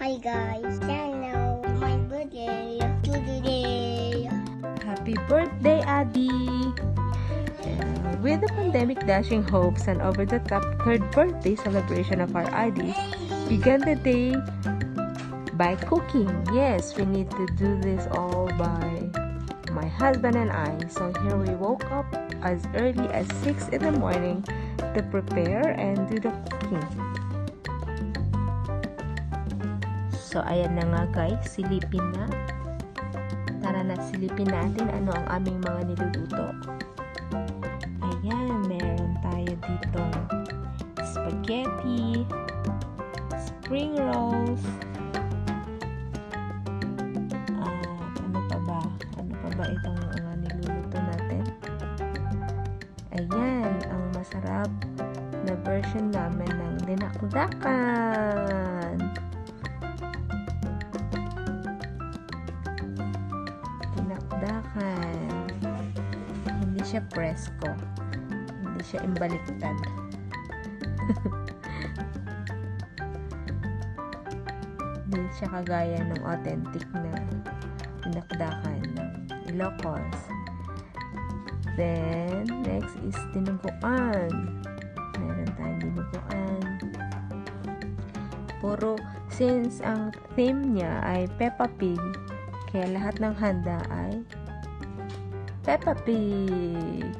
Hi guys, hello, my birthday today. Happy birthday, Addie! With the pandemic dashing hopes and over-the-top third birthday celebration of our Addie, began the day by cooking. Yes, we need to do this all by my husband and I. So here we woke up as early as 6 in the morning to prepare and do the cooking. So, ayan na nga guys, silipin na. Tara na, silipin natin ano ang aming mga niluluto. Ayan, meron tayo dito spaghetti, spring rolls, ano pa ba? Ano pa ba itong mga niluluto natin? Ayan, ang masarap na version namin ng dinakdakan. Hindi siya presko. Hindi siya imbaliktad. Hindi siya kagaya ng authentic na dinakdakan ng Ilocos. Then, next is dinuguan. Meron tayong dinuguan. Puro, since ang theme niya ay Peppa Pig, kaya lahat ng handa ay Peppa Pig.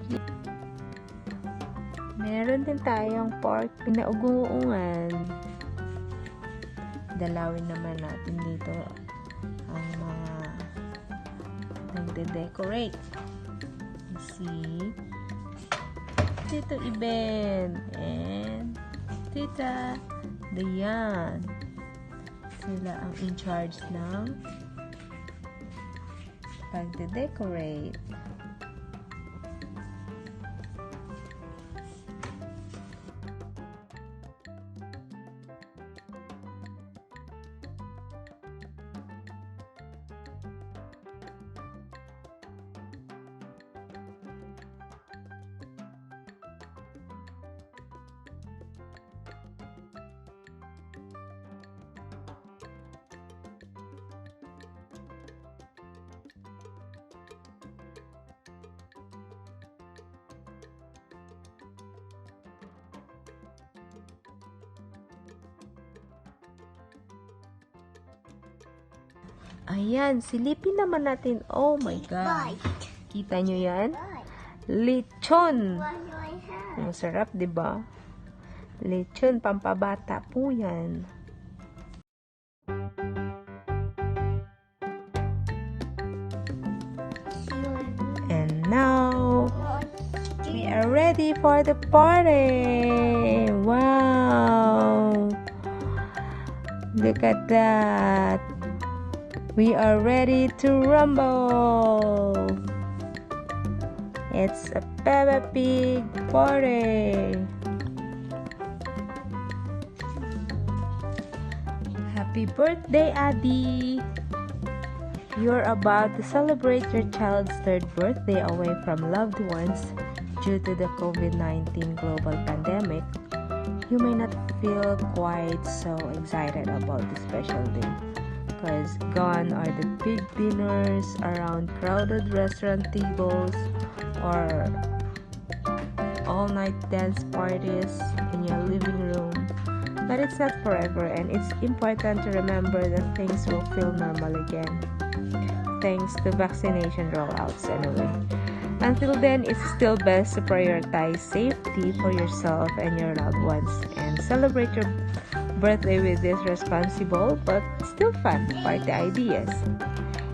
Meron din tayong pork pinaugungan. Dalawin naman natin dito ang mga nagde-decorate. You see? Tito Iben and Tita Dayan. Sila ang in charge ng pagde-decorate. Ayan, silipin naman natin. Oh my God. Kita nyo yan? Lechon. Masarap, diba? Lechon, pampabata po yan. And now, we are ready for the party. Wow. Look at that. We are ready to rumble. It's a Peppa Pig party. Happy birthday, Addie. You're about to celebrate your child's third birthday away from loved ones due to the COVID-19 global pandemic. You may not feel quite so excited about this special day, because gone are the big dinners around crowded restaurant tables or all-night dance parties in your living room. But it's not forever, and it's important to remember that things will feel normal again, thanks to vaccination rollouts anyway. Until then, it's still best to prioritize safety for yourself and your loved ones and celebrate your birthday with these responsible but still fun party ideas.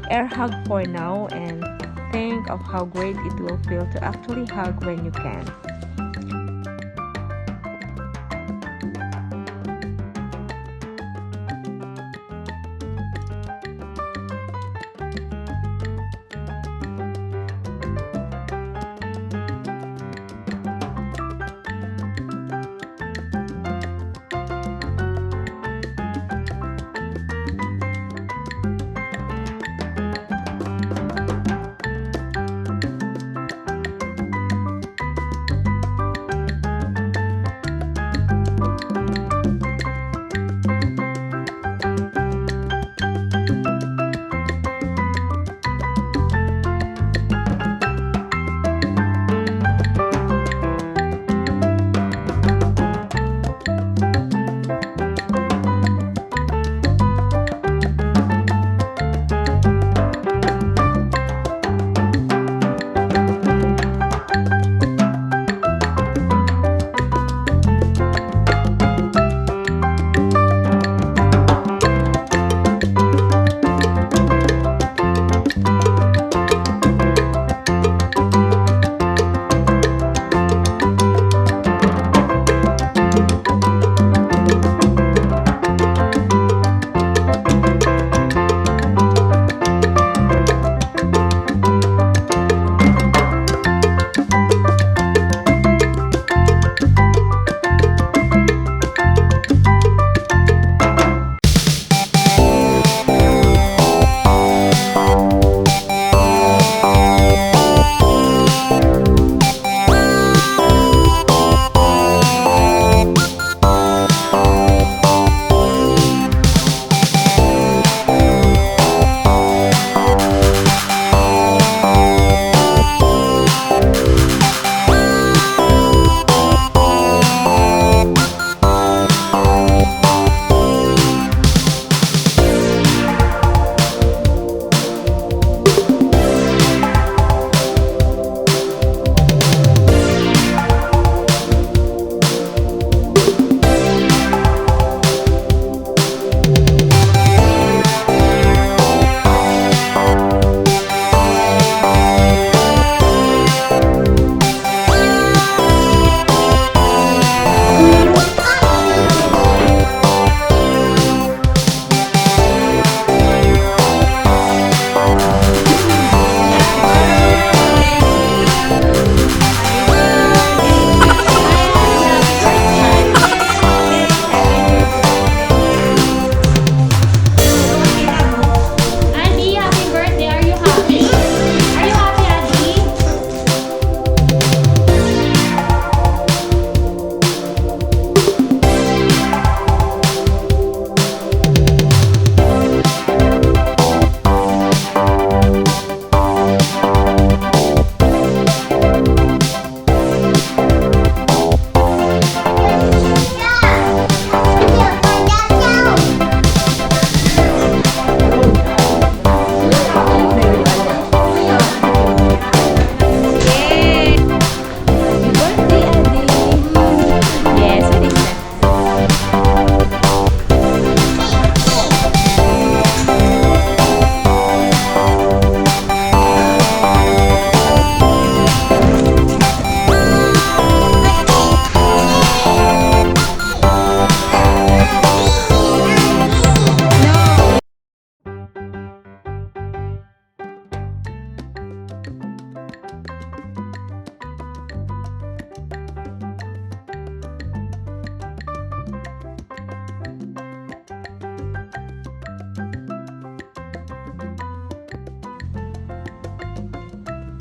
Air hug for now and think of how great it will feel to actually hug when you can.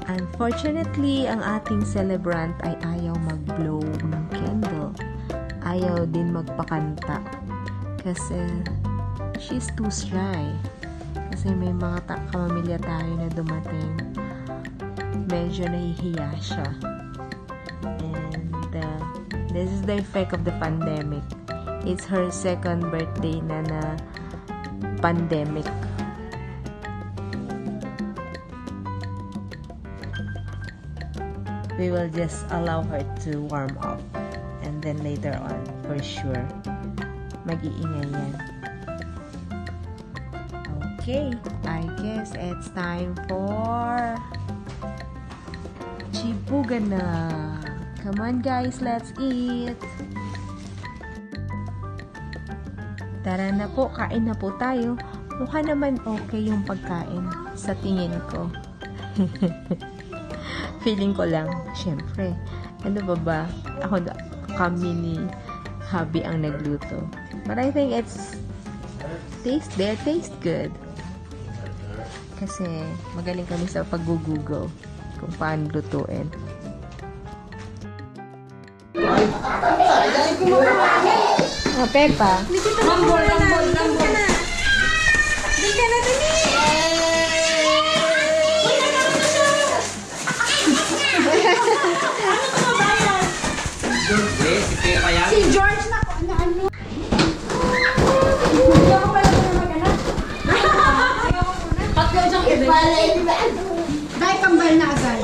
Unfortunately, ang ating celebrant ay ayaw mag-blow ng candle. Ayaw din magpakanta. Kasi she's too shy. Kasi may mga kamamilya tayo na dumating. Medyo nahihiya siya. And this is the effect of the pandemic. It's her second birthday na pandemic. We will just allow her to warm up. And then later on, for sure, mag-iingay yan. Okay, I guess it's time for chibugan na. Come on guys, let's eat. Tara na po, kain na po tayo. Mukha naman okay yung pagkain sa tingin ko. Feeling ko lang, syempre. Ano ba? Kami ni hubby ang nagluto. But I think they taste good. Kasi magaling kami sa pag-google kung paano lutuin. Oh, Peppa. Lambol. Doon ka na, dali. Si George na ano? Hindi ako pala muna mag-anak. Patlo siyang ibig. Dahil kambal na agad.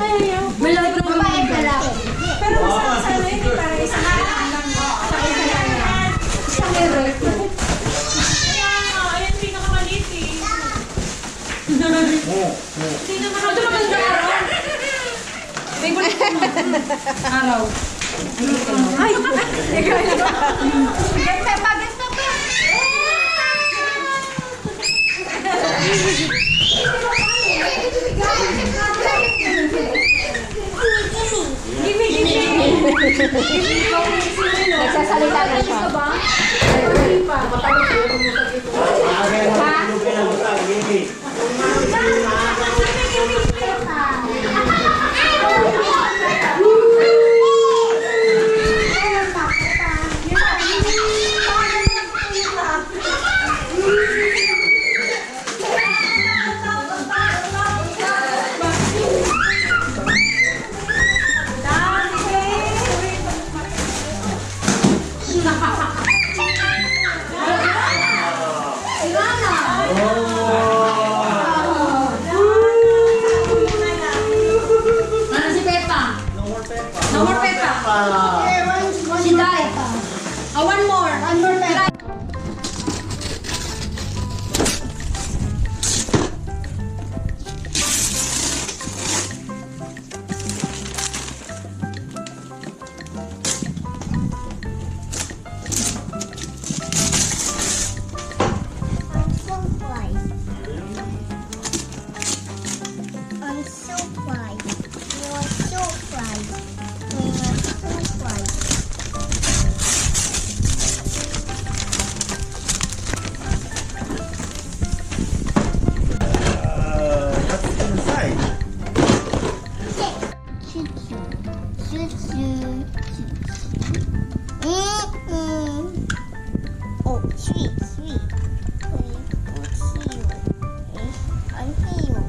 Malawit na babae pala. Pero sana hindi para isa na lang. Sa isa na lang. Isang erect. Kaya nga, ayun pinakamaliit eh. Sino naman ito maganda araw? Favorite araw. Ay! Ikaw na ba? Get Peppa! Nagsasalita na siya. No more Peppa. She died. Oh, one more. One more Peppa. I'm so fried. You're so fried. You're so fried. What's inside? Choo choo. Choo choo. Oh, sweet, sweet. Oh, see you. I'm here.